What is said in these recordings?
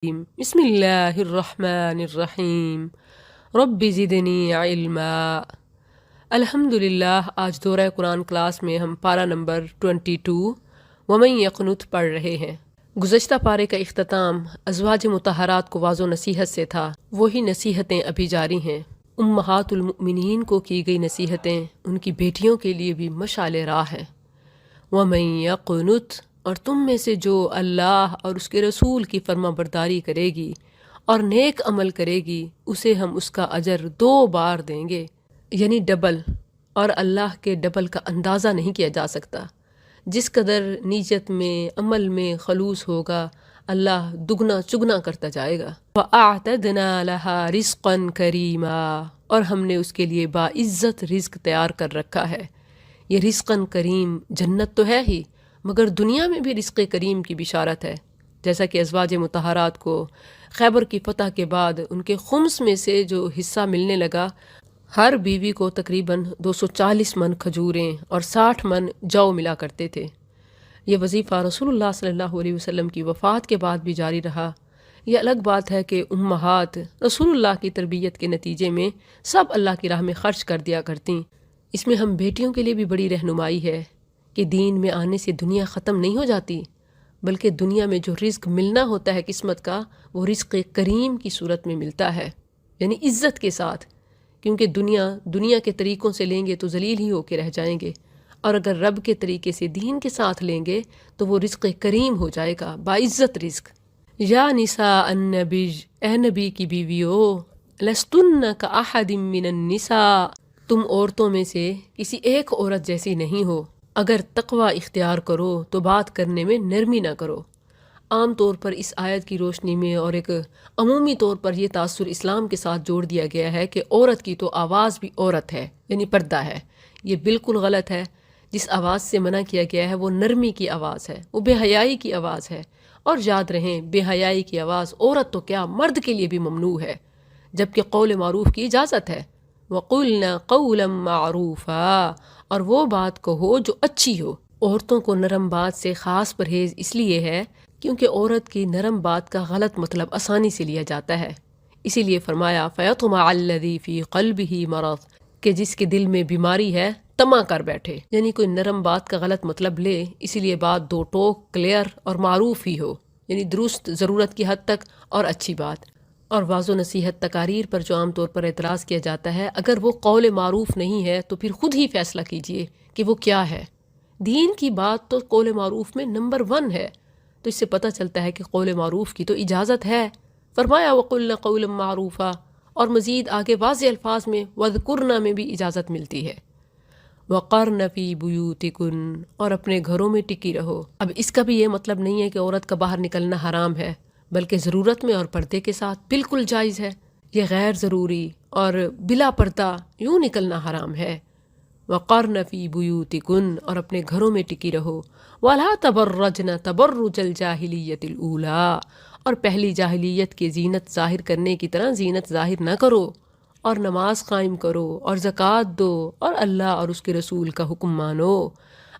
بسم اللہ الرحمن الرحیم رب زدنی علما۔ الحمدللہ، آج دورہ قرآن کلاس میں ہم پارہ نمبر 22 ومن یقنت پڑھ رہے ہیں۔ گزشتہ پارے کا اختتام ازواج مطہرات کو واضح نصیحت سے تھا، وہی نصیحتیں ابھی جاری ہیں۔ امہات المؤمنین کو کی گئی نصیحتیں ان کی بیٹیوں کے لیے بھی مشعل راہ ہیں۔ ومن یقنت، اور تم میں سے جو اللہ اور اس کے رسول کی فرما برداری کرے گی اور نیک عمل کرے گی، اسے ہم اس کا اجر 2 بار دیں گے، یعنی ڈبل۔ اور اللہ کے ڈبل کا اندازہ نہیں کیا جا سکتا۔ جس قدر نیت میں، عمل میں خلوص ہوگا، اللہ دگنا چگنا کرتا جائے گا۔ وَأَعْتَدْنَا لَهَا رِزْقًا كَرِيمًا، اور ہم نے اس کے لیے باعزت رزق تیار کر رکھا ہے۔ یہ رزقاً کریم جنت تو ہے ہی، مگر دنیا میں بھی رزق کریم کی بشارت ہے۔ جیسا کہ ازواج مطہرات کو خیبر کی فتح کے بعد ان کے خمس میں سے جو حصہ ملنے لگا، ہر بیوی کو تقریباً 240 من کھجوریں اور 60 من جو ملا کرتے تھے۔ یہ وظیفہ رسول اللہ صلی اللہ علیہ وسلم کی وفات کے بعد بھی جاری رہا۔ یہ الگ بات ہے کہ امہات رسول اللہ کی تربیت کے نتیجے میں سب اللہ کی راہ میں خرچ کر دیا کرتیں۔ اس میں ہم بیٹیوں کے لیے بھی بڑی رہنمائی ہے کہ دین میں آنے سے دنیا ختم نہیں ہو جاتی، بلکہ دنیا میں جو رزق ملنا ہوتا ہے قسمت کا، وہ رزق کریم کی صورت میں ملتا ہے، یعنی عزت کے ساتھ۔ کیونکہ دنیا کے طریقوں سے لیں گے تو ذلیل ہی ہو کے رہ جائیں گے، اور اگر رب کے طریقے سے دین کے ساتھ لیں گے تو وہ رزق کریم ہو جائے گا، باعزت رزق۔ یا نساء النبی، اے نبی کی بیویو، لستن کاحد من النساء، تم عورتوں میں سے کسی ایک عورت جیسی نہیں ہو۔ اگر تقوی اختیار کرو تو بات کرنے میں نرمی نہ کرو۔ عام طور پر اس آیت کی روشنی میں اور ایک عمومی طور پر یہ تاثر اسلام کے ساتھ جوڑ دیا گیا ہے کہ عورت کی تو آواز بھی عورت ہے، یعنی پردہ ہے۔ یہ بالکل غلط ہے۔ جس آواز سے منع کیا گیا ہے وہ نرمی کی آواز ہے، وہ بے حیائی کی آواز ہے۔ اور یاد رہیں، بے حیائی کی آواز عورت تو کیا، مرد کے لیے بھی ممنوع ہے، جبکہ قول معروف کی اجازت ہے۔ وَقُلْنَا قَوْلًا مَعْرُوفًا، اور وہ بات کہو جو اچھی ہو۔ عورتوں کو نرم بات سے خاص پرہیز اس لیے ہے کیونکہ عورت کی نرم بات کا غلط مطلب آسانی سے لیا جاتا ہے۔ اسی لیے فرمایا فَيَطْمَعَ الَّذِي فِي قَلْبِهِ مَرَضٌ، کہ جس کے دل میں بیماری ہے طمع کر بیٹھے، یعنی کوئی نرم بات کا غلط مطلب لے، اسی لیے بات 2 ٹوک کلیئر اور معروف ہی ہو، یعنی درست، ضرورت کی حد تک اور اچھی بات۔ اور واضح نصیحت تقاریر پر جو عام طور پر اعتراض کیا جاتا ہے، اگر وہ قول معروف نہیں ہے تو پھر خود ہی فیصلہ کیجئے کہ وہ کیا ہے۔ دین کی بات تو قول معروف میں نمبر 1 ہے، تو اس سے پتہ چلتا ہے کہ قول معروف کی تو اجازت ہے۔ فرمایا وَقُلْنَا قَوْلًا مَعْرُوفًا، اور مزید آگے واضح الفاظ میں وَاذْكُرْنَا میں بھی اجازت ملتی ہے۔ وَقَرْنَ فِي بُيُوتِكُنَّ، اور اپنے گھروں میں ٹکی رہو۔ اب اس کا بھی یہ مطلب نہیں ہے کہ عورت کا باہر نکلنا حرام ہے، بلکہ ضرورت میں اور پردے کے ساتھ بالکل جائز ہے۔ یہ غیر ضروری اور بلا پردہ یوں نکلنا حرام ہے۔ وَقَرْنَ فِي بُيُوتِكُنَّ، اور اپنے گھروں میں ٹکی رہو۔ وَلَا تَبَرَّجْنَ تَبَرُّجَ الْجَاهِلِيَّةِ الْأُولَىٰ، اور پہلی جاہلیت کی زینت ظاہر کرنے کی طرح زینت ظاہر نہ کرو، اور نماز قائم کرو اور زکوٰۃ دو اور اللہ اور اس کے رسول کا حکم مانو۔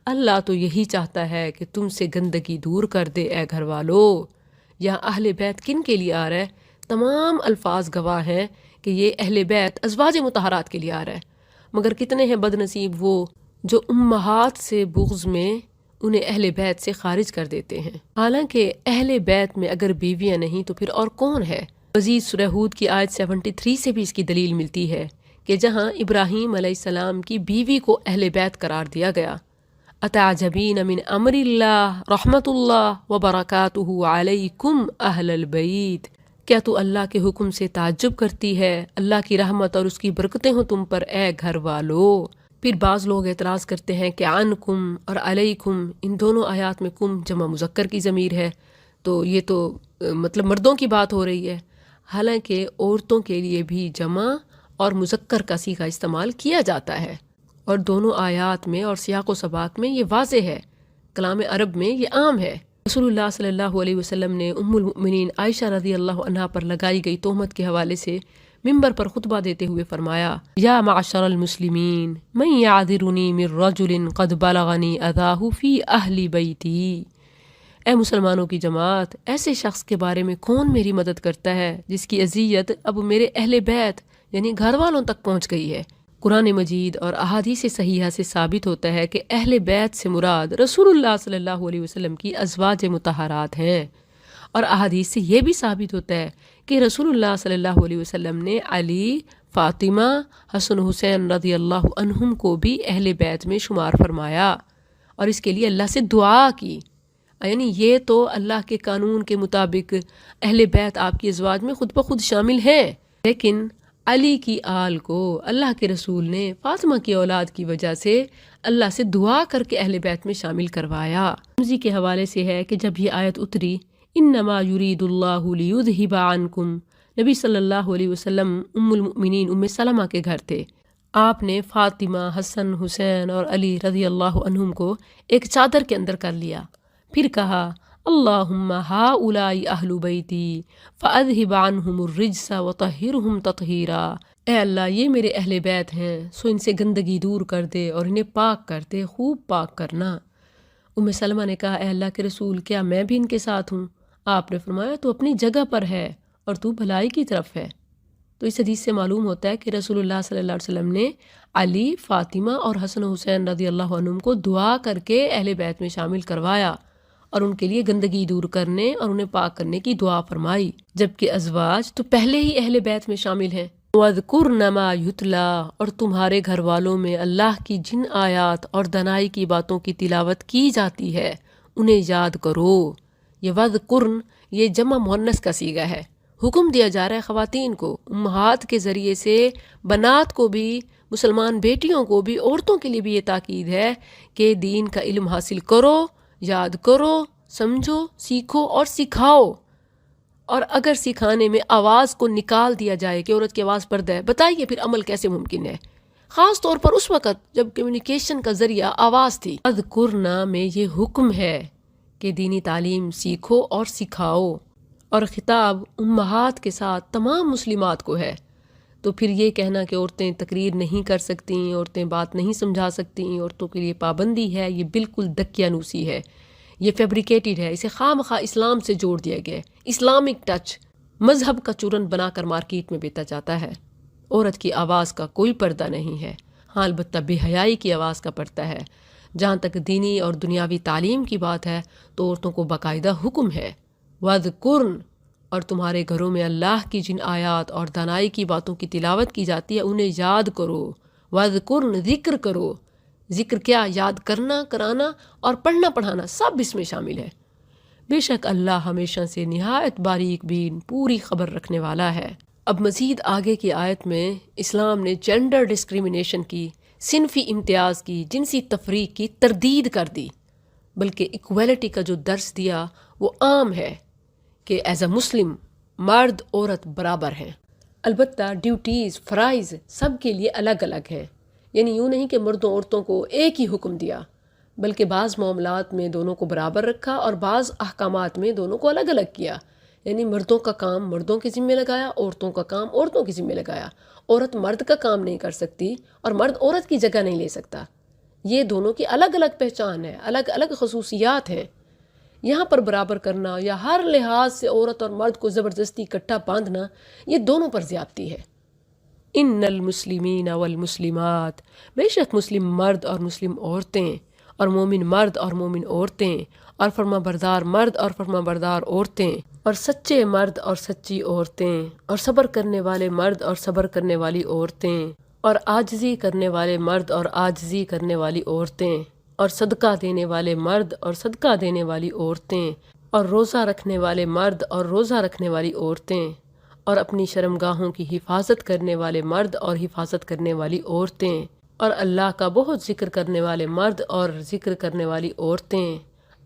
اللہ تو یہی چاہتا ہے کہ تم سے گندگی دور کر دے اے گھر والو۔ یہاں اہل بیت کن کے لیے آ رہا ہے؟ تمام الفاظ گواہ ہیں کہ یہ اہل بیت ازواج مطہرات کے لیے آ رہا ہے، مگر کتنے ہیں بد نصیب وہ جو امہات سے بغض میں انہیں اہل بیت سے خارج کر دیتے ہیں۔ حالانکہ اہل بیت میں اگر بیویاں نہیں تو پھر اور کون ہے؟ مزید سورہ ہود کی آیت 73 سے بھی اس کی دلیل ملتی ہے کہ جہاں ابراہیم علیہ السلام کی بیوی کو اہل بیت قرار دیا گیا، اتعجبین من امر اللہ رحمت اللہ وبرکاتہ علیکم اہل البیت، کیا تو اللہ کے حکم سے تعجب کرتی ہے؟ اللہ کی رحمت اور اس کی برکتیں ہوں تم پر اے گھر والو۔ پھر بعض لوگ اعتراض کرتے ہیں کہ عنکم اور علیکم، ان دونوں آیات میں کم جمع مذکر کی ضمیر ہے، تو یہ تو مطلب مردوں کی بات ہو رہی ہے۔ حالانکہ عورتوں کے لیے بھی جمع اور مذکر کا صیغہ استعمال کیا جاتا ہے، اور دونوں آیات میں اور سیاق و سباق میں یہ واضح ہے، کلام عرب میں یہ عام ہے۔ رسول اللہ صلی اللہ علیہ وسلم نے ام المؤمنین عائشہ رضی اللہ عنہا پر لگائی گئی تہمت کے حوالے سے ممبر پر خطبہ دیتے ہوئے فرمایا یا معشر المسلمین من یعذرنی من رجل قد بلغنی اذاہ فی اہل بیتی، اے مسلمانوں کی جماعت، ایسے شخص کے بارے میں کون میری مدد کرتا ہے جس کی اذیت اب میرے اہل بیت یعنی گھر والوں تک پہنچ گئی ہے؟ قرآن مجید اور احادیث صحیحہ سے ثابت ہوتا ہے کہ اہل بیت سے مراد رسول اللہ صلی اللہ علیہ وسلم کی ازواج مطہرات ہیں، اور احادیث سے یہ بھی ثابت ہوتا ہے کہ رسول اللہ صلی اللہ علیہ وسلم نے علی، فاطمہ، حسن حسین رضی اللہ عنہم کو بھی اہل بیت میں شمار فرمایا اور اس کے لیے اللہ سے دعا کی. یعنی یہ تو اللہ کے قانون کے مطابق اہل بیت آپ کی ازواج میں خود بخود شامل ہیں، لیکن علی کی آل کو اللہ کے رسول نے فاطمہ کی اولاد کی وجہ سے اللہ سے دعا کر کے اہل بیت میں شامل کروایا. ترمذی کے حوالے سے ہے کہ جب یہ آیت اتری انما یرید اللہ لیذھب عنکم، نبی صلی اللہ علیہ وسلم ام المؤمنین ام سلمہ کے گھر تھے. آپ نے فاطمہ، حسن، حسین اور علی رضی اللہ عنہم کو ایک چادر کے اندر کر لیا، پھر کہا اللہم ہؤلاء اہل بیتی فاذھب عنہم الرجس وطہرہم تطہیرا. اے اللہ، یہ میرے اہل بیت ہیں، سو ان سے گندگی دور کر دے اور انہیں پاک کر دے، خوب پاک کرنا. ام سلمہ نے کہا اے اللہ کے رسول، کیا میں بھی ان کے ساتھ ہوں؟ آپ نے فرمایا تو اپنی جگہ پر ہے اور تو بھلائی کی طرف ہے. تو اس حدیث سے معلوم ہوتا ہے کہ رسول اللہ صلی اللہ علیہ وسلم نے علی، فاطمہ اور حسن و حسین رضی اللہ عنہم کو دعا کر کے اہل بیت میں شامل کروایا اور ان کے لیے گندگی دور کرنے اور انہیں پاک کرنے کی دعا فرمائی، جبکہ ازواج تو پہلے ہی اہل بیت میں شامل ہیں. وَاذْكُرْنَ مَا يُتْلَى، اور تمہارے گھر والوں میں اللہ کی جن آیات اور دنائی کی باتوں کی تلاوت کی جاتی ہے انہیں یاد کرو. یہ وَاذْكُرْن یہ جمع مؤنث کا صیغہ ہے، حکم دیا جا رہا ہے خواتین کو، امہات کے ذریعے سے بنات کو بھی، مسلمان بیٹیوں کو بھی، عورتوں کے لیے بھی یہ تاکید ہے کہ دین کا علم حاصل کرو، یاد کرو، سمجھو، سیکھو اور سکھاؤ. اور اگر سکھانے میں آواز کو نکال دیا جائے کہ عورت کی آواز پردہ ہے، بتائیے پھر عمل کیسے ممکن ہے، خاص طور پر اس وقت جب کمیونیکیشن کا ذریعہ آواز تھی. اذکرنا میں یہ حکم ہے کہ دینی تعلیم سیکھو اور سکھاؤ، اور خطاب امہات کے ساتھ تمام مسلمات کو ہے. تو پھر یہ کہنا کہ عورتیں تقریر نہیں کر سکتیں، عورتیں بات نہیں سمجھا سکتیں، عورتوں کے لیے پابندی ہے، یہ بالکل دقیانوسی ہے، یہ فیبریکیٹڈ ہے، اسے خواہ مخواہ اسلام سے جوڑ دیا گیا ہے. اسلامک ٹچ مذہب کا چورن بنا کر مارکیٹ میں بیچا جاتا ہے. عورت کی آواز کا کوئی پردہ نہیں ہے، ہاں البتہ بے حیائی کی آواز کا پردہ ہے. جہاں تک دینی اور دنیاوی تعلیم کی بات ہے تو عورتوں کو باقاعدہ حکم ہے وَاذْكُرْن، اور تمہارے گھروں میں اللہ کی جن آیات اور دانائی کی باتوں کی تلاوت کی جاتی ہے انہیں یاد کرو. وَاذْكُرْن ذکر کرو. ذکر کیا؟ یاد کرنا، کرانا اور پڑھنا پڑھانا سب اس میں شامل ہے. بے شک اللہ ہمیشہ سے نہایت باریک بین پوری خبر رکھنے والا ہے. اب مزید آگے کی آیت میں اسلام نے جینڈر ڈسکریمنیشن کی، صنفی امتیاز کی، جنسی تفریق کی تردید کر دی، بلکہ ایکویلٹی کا جو درس دیا وہ عام ہے کہ ایز اے مسلم مرد عورت برابر ہیں. البتہ ڈیوٹیز، فرائض سب کے لیے الگ الگ ہیں. یعنی یوں نہیں کہ مردوں عورتوں کو ایک ہی حکم دیا، بلکہ بعض معاملات میں دونوں کو برابر رکھا اور بعض احکامات میں دونوں کو الگ الگ کیا. یعنی مردوں کا کام مردوں کے ذمہ لگایا، عورتوں کا کام عورتوں کے ذمہ لگایا. عورت مرد کا کام نہیں کر سکتی اور مرد عورت کی جگہ نہیں لے سکتا. یہ دونوں کی الگ الگ پہچان ہے، الگ الگ خصوصیات ہیں. یہاں پر برابر کرنا یا ہر لحاظ سے عورت اور مرد کو زبردستی اکٹھا باندھنا، یہ دونوں پر زیادتی ہے. ان المسلمین والمسلمات، بے شک مسلم مرد اور مسلم عورتیں، اور مومن مرد اور مومن عورتیں، اور فرما بردار مرد اور فرما بردار عورتیں، اور سچے مرد اور سچی عورتیں، اور صبر کرنے والے مرد اور صبر کرنے والی عورتیں، اور عاجزی کرنے والے مرد اور عاجزی کرنے والی عورتیں، اور صدقہ دینے والے مرد اور صدقہ دینے والی عورتیں، اور روزہ رکھنے والے مرد اور روزہ رکھنے والی عورتیں، اور اپنی شرمگاہوں کی حفاظت کرنے والے مرد اور حفاظت کرنے والی عورتیں، اور اللہ کا بہت ذکر کرنے والے مرد اور ذکر کرنے والی عورتیں.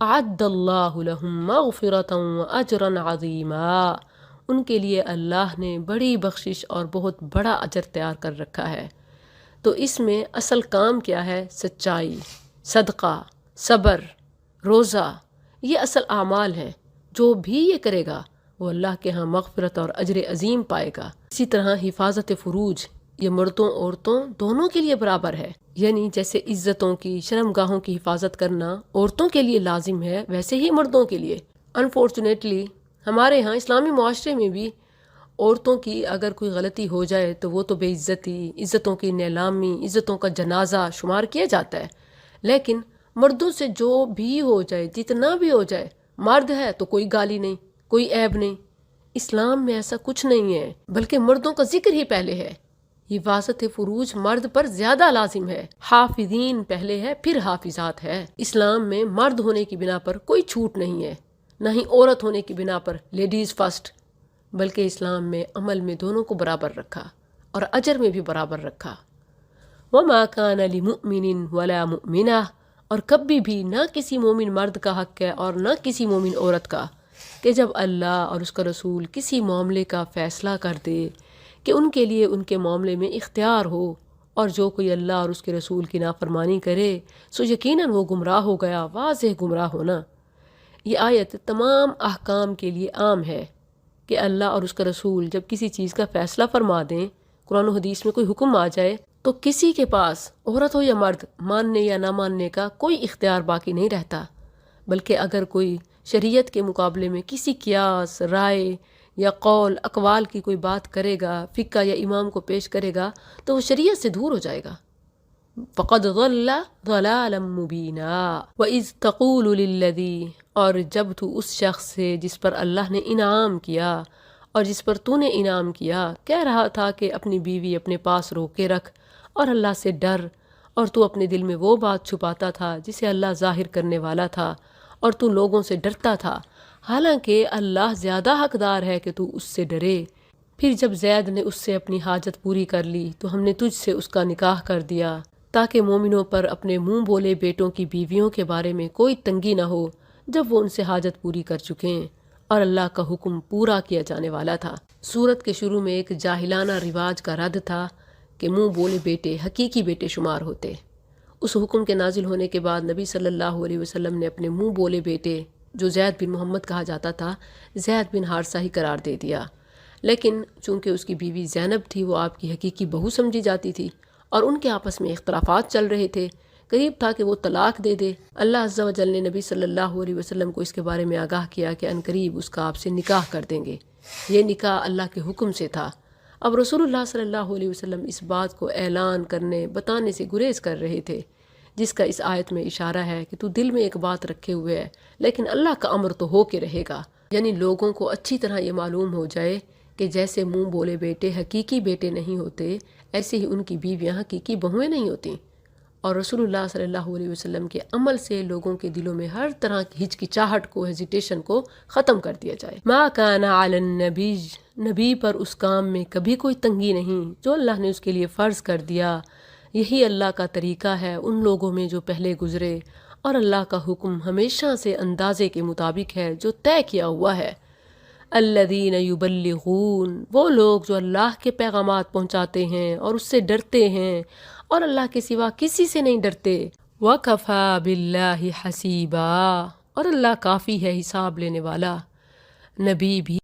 اعد اللہ لہم مغفرۃ واجرا عظیما، ان کے لیے اللہ نے بڑی بخشش اور بہت بڑا اجر تیار کر رکھا ہے. تو اس میں اصل کام کیا ہے؟ سچائی، صدقہ، صبر، روزہ، یہ اصل اعمال ہیں. جو بھی یہ کرے گا وہ اللہ کے ہاں مغفرت اور اجر عظیم پائے گا. اسی طرح حفاظت فروج، یہ مردوں عورتوں دونوں کے لیے برابر ہے، یعنی جیسے عزتوں کی شرمگاہوں کی حفاظت کرنا عورتوں کے لیے لازم ہے، ویسے ہی مردوں کے لیے۔ انفارچونیٹلی ہمارے ہاں اسلامی معاشرے میں بھی عورتوں کی اگر کوئی غلطی ہو جائے تو وہ تو بے عزتی، عزتوں کی نیلامی، عزتوں کا جنازہ شمار کیا جاتا ہے، لیکن مردوں سے جو بھی ہو جائے، جتنا بھی ہو جائے، مرد ہے تو کوئی گالی نہیں، کوئی عیب نہیں۔ اسلام میں ایسا کچھ نہیں ہے، بلکہ مردوں کا ذکر ہی پہلے ہے۔ حفاظت فروج مرد پر زیادہ لازم ہے، حافظین پہلے ہے پھر حافظات ہے۔ اسلام میں مرد ہونے کی بنا پر کوئی چھوٹ نہیں ہے، نہ ہی عورت ہونے کی بنا پر لیڈیز فرسٹ، بلکہ اسلام میں عمل میں دونوں کو برابر رکھا اور اجر میں بھی برابر رکھا۔ وَمَا كَانَ لِمُؤْمِنٍ وَلَا مُؤْمِنَةٍ، اور کبھی بھی نہ کسی مومن مرد کا حق ہے اور نہ کسی مومن عورت کا کہ جب اللہ اور اس کا رسول کسی معاملے کا فیصلہ کر دے کہ ان کے لیے ان کے معاملے میں اختیار ہو، اور جو کوئی اللہ اور اس کے رسول کی نافرمانی کرے سو یقیناً وہ گمراہ ہو گیا، واضح گمراہ ہونا۔ یہ آیت تمام احکام کے لیے عام ہے کہ اللہ اور اس کا رسول جب کسی چیز کا فیصلہ فرما دیں، قرآن و حدیث میں کوئی حکم آ جائے تو کسی کے پاس عورت ہو یا مرد ماننے یا نہ ماننے کا کوئی اختیار باقی نہیں رہتا، بلکہ اگر کوئی شریعت کے مقابلے میں کسی قیاس، رائے یا قول اقوال کی کوئی بات کرے گا، فقہ یا امام کو پیش کرے گا تو وہ شریعت سے دور ہو جائے گا۔ فَقَدْ ضَلَّ ضَلَالًا مُبِينًا وَإِذْ تَقُولُ لِلَّذِي، اور جب تو اس شخص سے جس پر اللہ نے انعام کیا اور جس پر تو نے انعام کیا کہہ رہا تھا کہ اپنی بیوی اپنے پاس روک کے رکھ اور اللہ سے ڈر، اور تو اپنے دل میں وہ بات چھپاتا تھا جسے اللہ ظاہر کرنے والا تھا، اور تو لوگوں سے ڈرتا تھا، حالانکہ اللہ زیادہ حقدار ہے کہ تو اس سے ڈرے۔ پھر جب زید نے اس سے اپنی حاجت پوری کر لی تو ہم نے تجھ سے اس کا نکاح کر دیا تاکہ مومنوں پر اپنے منہ بولے بیٹوں کی بیویوں کے بارے میں کوئی تنگی نہ ہو جب وہ ان سے حاجت پوری کر چکیں، اور اللہ کا حکم پورا کیا جانے والا تھا۔ سورت کے شروع میں ایک جاہلانہ رواج کا رد تھا کہ منہ بولے بیٹے حقیقی بیٹے شمار ہوتے۔ اس حکم کے نازل ہونے کے بعد نبی صلی اللہ علیہ وسلم نے اپنے منہ بولے بیٹے جو زید بن محمد کہا جاتا تھا زید بن حارثہ ہی قرار دے دیا، لیکن چونکہ اس کی بیوی زینب تھی وہ آپ کی حقیقی بہو سمجھی جاتی تھی اور ان کے آپس میں اختلافات چل رہے تھے، قریب تھا کہ وہ طلاق دے دے۔ اللہ عز و جل نے نبی صلی اللہ علیہ وسلم کو اس کے بارے میں آگاہ کیا کہ عنقریب اس کا آپ سے نکاح کر دیں گے۔ یہ نکاح اللہ کے حکم سے تھا۔ اب رسول اللہ صلی اللہ علیہ وسلم اس بات کو اعلان کرنے بتانے سے گریز کر رہے تھے، جس کا اس آیت میں اشارہ ہے کہ تو دل میں ایک بات رکھے ہوئے ہے لیکن اللہ کا امر تو ہو کے رہے گا، یعنی لوگوں کو اچھی طرح یہ معلوم ہو جائے کہ جیسے منہ بولے بیٹے حقیقی بیٹے نہیں ہوتے، ایسے ہی ان کی بیویاں حقیقی بہویں نہیں ہوتیں، اور رسول اللہ صلی اللہ علیہ وسلم کے عمل سے لوگوں کے دلوں میں ہر طرح کی ہچکچاہٹ کو، ہیزیٹیشن کو ختم کر دیا جائے۔ ما کان علی النبی، نبی پر اس کام میں کبھی کوئی تنگی نہیں جو اللہ نے اس کے لیے فرض کر دیا، یہی اللہ کا طریقہ ہے ان لوگوں میں جو پہلے گزرے، اور اللہ کا حکم ہمیشہ سے اندازے کے مطابق ہے جو طے کیا ہوا ہے۔ الذین یبلغون، وہ لوگ جو اللہ کے پیغامات پہنچاتے ہیں اور اس سے ڈرتے ہیں اور اللہ کے سوا کسی سے نہیں ڈرتے۔ وَكَفَى بِاللَّهِ حَسِيبًا، اور اللہ کافی ہے حساب لینے والا۔ نبی بھی